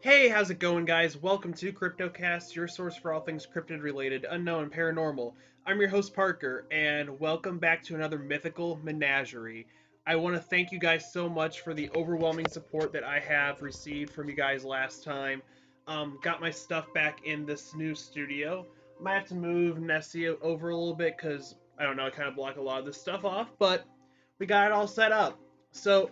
Hey, how's it going, guys? Welcome to Cryptocast, your source for all things cryptid related, unknown, and paranormal. I'm your host, Parker, and welcome back to another Mythical Menagerie. I want to thank you guys so much for the overwhelming support that I have received from you guys last time. Got my stuff back in this new studio. Might have to move Nessie over a little bit because, I don't know, I kind of block a lot of this stuff off, but we got it all set up. So,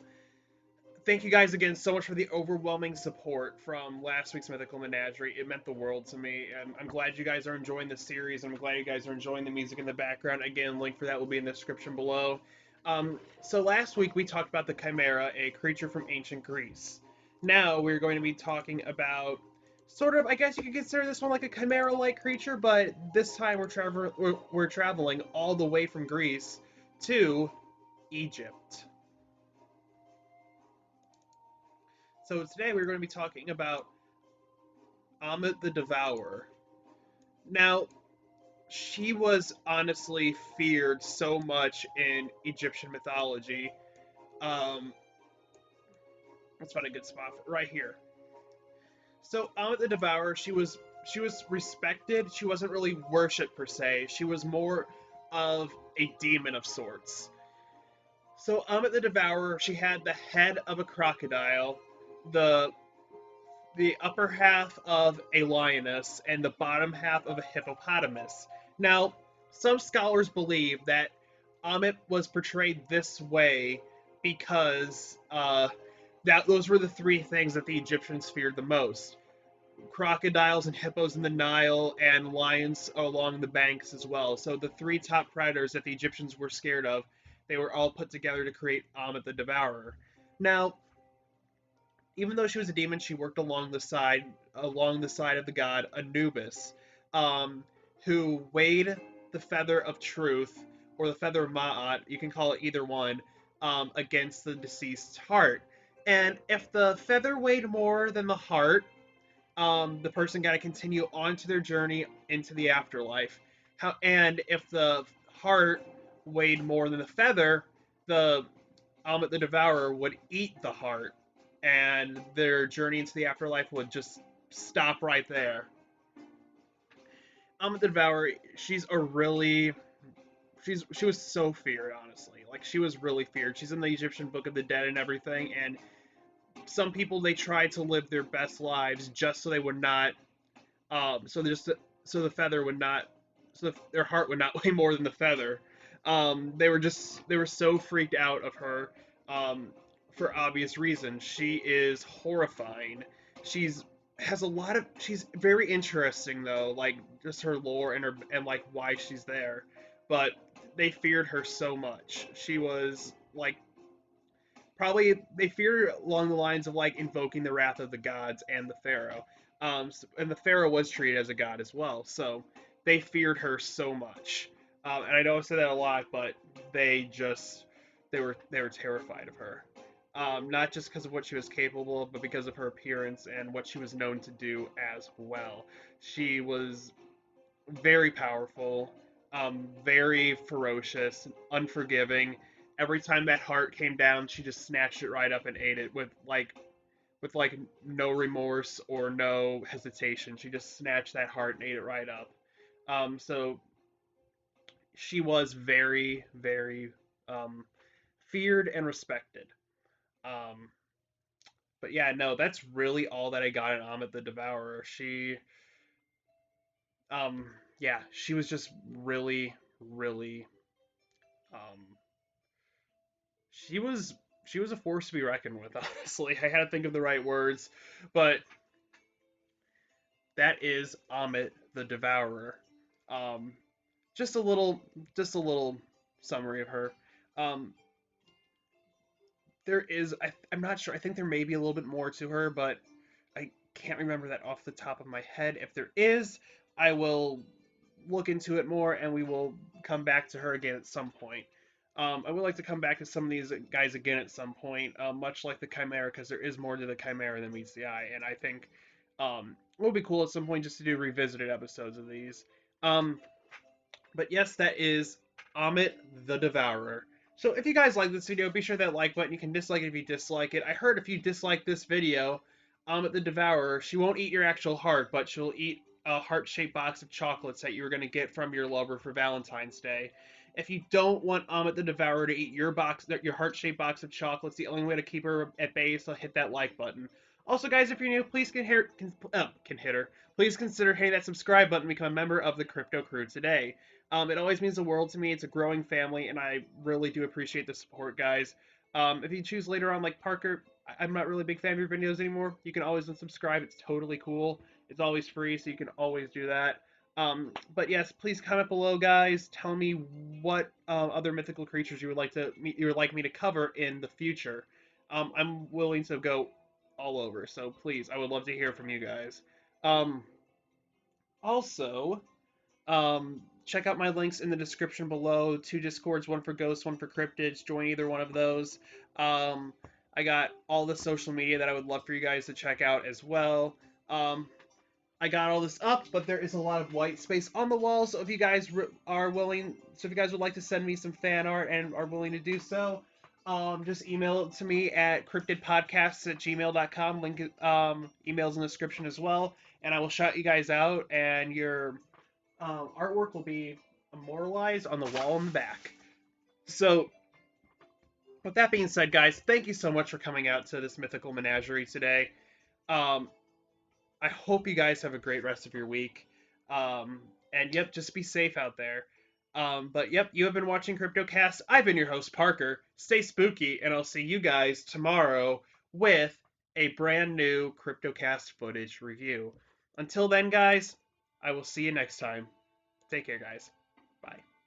thank you guys again so much for the overwhelming support from last week's Mythical Menagerie. It meant the world to me, and I'm glad you guys are enjoying the series. I'm glad you guys are enjoying the music in the background. Again, link for that will be in the description below. So last week we talked about the Chimera, a creature from ancient Greece. Now we're going to be talking about sort of, I guess you could consider this one like a chimera-like creature, but this time we're traveling all the way from Greece to Egypt. So today we're going to be talking about Ammut the Devourer. Now, she was honestly feared so much in Egyptian mythology. Um, let's find a good spot right here. So Ammut the Devourer, she was respected. She wasn't really worshipped per se. She was more of a demon of sorts. So Ammut the Devourer, she had the head of a crocodile, the the upper half of a lioness and the bottom half of a hippopotamus. Now, some scholars believe that Ammit was portrayed this way because that those were the three things that the Egyptians feared the most: crocodiles and hippos in the Nile, and lions along the banks as well. So the three top predators that the Egyptians were scared of, they were all put together to create Ammit the Devourer. Now, even though she was a demon, she worked alongside of the god Anubis, um, who weighed the feather of truth or the feather of Ma'at. You can call it either one, against the deceased's heart. And if the feather weighed more than the heart, the person got to continue on to their journey into the afterlife. And if the heart weighed more than the feather, the Ammut the Devourer would eat the heart, and their journey into the afterlife would just stop right there. Ammut the Devourer, she was so feared, honestly. Like, she was really feared. She's in the Egyptian Book of the Dead and everything, and some people, they tried to live their best lives just so they would not, so the feather would not, their heart would not weigh more than the feather. They were so freaked out of her, um, for obvious reasons. She is horrifying. She's she's very interesting though, like just her lore and like why she's there. But they feared her so much. She was like, probably they feared along the lines of like invoking the wrath of the gods and the pharaoh. And the pharaoh was treated as a god as well, so they feared her so much. And I know I say that a lot, but they were terrified of her. Not just because of what she was capable of, but because of her appearance and what she was known to do as well. She was very powerful, very ferocious, unforgiving. Every time that heart came down, she just snatched it right up and ate it with like no remorse or no hesitation. She just snatched that heart and ate it right up. So she was very, very, feared and respected. Um, but yeah, no, that's really all that I got in Amit the Devourer. Um, yeah, she was just really, really, um, she was she was a force to be reckoned with. Honestly, I had to think of the right words, but that is Amit the Devourer. Um, just a little, just a little summary of her. Um, I'm not sure. I think there may be a little bit more to her, but I can't remember that off the top of my head. If there is, I will look into it more, and we will come back to her again at some point. I would like to come back to some of these guys again at some point, much like the Chimera, because there is more to the Chimera than meets the eye, and I think it would be cool at some point just to do revisited episodes of these. Um, but yes, that is Amit the Devourer. So if you guys like this video, be sure that like button. You can dislike it if you dislike it. I heard if you dislike this video, Ammut the Devourer, she won't eat your actual heart, but she'll eat a heart-shaped box of chocolates that you were going to get from your lover for Valentine's Day. If you don't want Ammut the Devourer to eat your heart-shaped box of chocolates, the only way to keep her at bay is to hit that like button. Also, guys, if you're new, please please consider hitting that subscribe button and become a member of the Crypto Crew today. It always means the world to me. It's a growing family, and I really do appreciate the support, guys. If you choose later on, like Parker, I'm not really a big fan of your videos anymore. You can always unsubscribe. It's totally cool. It's always free, so you can always do that. But yes, please comment below, guys. Tell me what other mythical creatures you would like me to cover in the future. I'm willing to go all over, so please, I would love to hear from you guys. Um, also, check out my links in the description below. Two Discords, one for ghosts, one for cryptids. Join either one of those. Um, I got all the social media that I would love for you guys to check out as well. I got all this up, but there is a lot of white space on the wall. So if you guys if you guys would like to send me some fan art and are willing to do so, just email it to me at cryptidpodcasts@gmail.com. Link emails in the description as well, and I will shout you guys out, and your artwork will be immortalized on the wall in the back. So, with that being said, guys, thank you so much for coming out to this mythical menagerie today. Um, I hope you guys have a great rest of your week. And yep, just be safe out there. But yep, you have been watching Cryptocast. I've been your host, Parker. Stay spooky, and I'll see you guys tomorrow with a brand new Cryptocast footage review. Until then, guys, I will see you next time. Take care, guys.